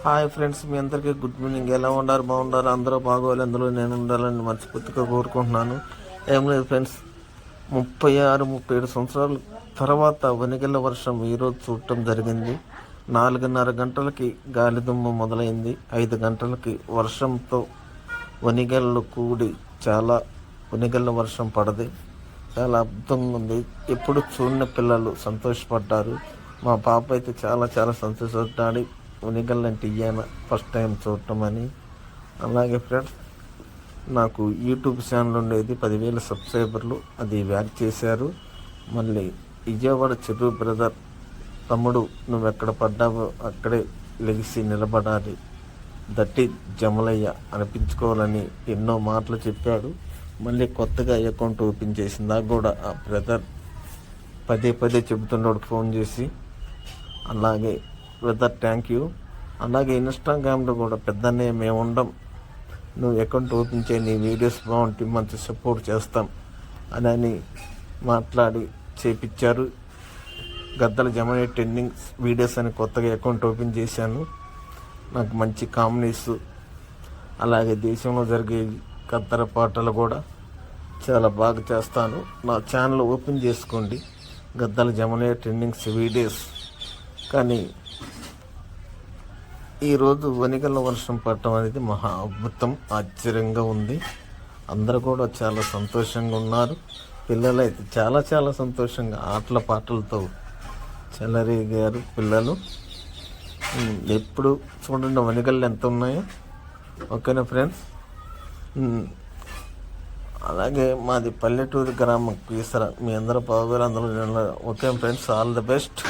Hi friends, మీ అందరికీ good morning. ఎలా ఉన్నారు? బాగున్నారు? అందరూ బాగోవాలి, అందులో నేను ఉండాలని మనస్ఫూర్తిగా కోరుకుంటున్నాను. ఏం లేదు ఫ్రెండ్స్, 36-37 సంవత్సరాల తర్వాత వనిగళ్ళ వర్షం ఈరోజు చూడటం జరిగింది. 4:30 గంటలకి గాలిదుమ్మ మొదలైంది. 5 గంటలకి వర్షంతో వనిగళ్ళు కూడి చాలా వనిగళ్ళ వర్షం పడది. చాలా అద్భుతంగా ఉంది. ఎప్పుడు చూడని పిల్లలు సంతోషపడ్డారు. మా పాప అయితే చాలా చాలా సంతోషపడ్డాడు. ఉనిగల్లంటే ఇయ్యాన ఫస్ట్ టైం చూడటం అని. అలాగే ఫ్రెండ్స్, నాకు యూట్యూబ్ ఛానల్ ఉండేది, 10,000 సబ్స్క్రైబర్లు, అది వ్యాక్ చేశారు. మళ్ళీ విజయవాడ చెరు బ్రదర్ తమ్ముడు, నువ్వు ఎక్కడ పడ్డావో అక్కడే లెగిసి నిలబడాలి, దట్టి జమలయ్య అనిపించుకోవాలని ఎన్నో మాటలు చెప్పాడు. మళ్ళీ కొత్తగా అకౌంట్ ఓపెన్ చేసిందా కూడా ఆ బ్రదర్ పదే చెబుతున్నాడు ఫోన్ చేసి. అలాగే బ్రదర్ థ్యాంక్ యూ. అలాగే ఇన్స్టాగ్రామ్లో కూడా పెద్దనే మేము ఉండం, నువ్వు అకౌంట్ ఓపెన్ చేయి, నీ వీడియోస్ బాగుంటాయి, మంచి సపోర్ట్ చేస్తాం అని మాట్లాడి చేపించారు. గద్దల జమనీ ట్రెండింగ్ వీడియోస్ అని కొత్తగా అకౌంట్ ఓపెన్ చేశాను. నాకు మంచి కామెడీస్, అలాగే దేశంలో జరిగే కత్తర పాటలు కూడా చాలా బాగా చేస్తాను. నా ఛానల్ ఓపెన్ చేసుకోండి, గద్దల జమనీ ట్రెండింగ్స్ వీడియోస్. కానీ ఈరోజు వనిగళ్ళ వర్షం పడటం అనేది మహా అద్భుతం, ఆశ్చర్యంగా ఉంది. అందరూ కూడా చాలా సంతోషంగా ఉన్నారు. పిల్లలైతే చాలా చాలా సంతోషంగా ఆటల పాటలతో చెలరేగారు పిల్లలు. ఎప్పుడు చూడండి వనిగళ్ళు ఎంత ఉన్నాయో. ఓకేనా ఫ్రెండ్స్? అలాగే మాది పల్లెటూరు గ్రామం కీసర. మీ అందరూ బాగోరు, అందులో okay friends, all the best.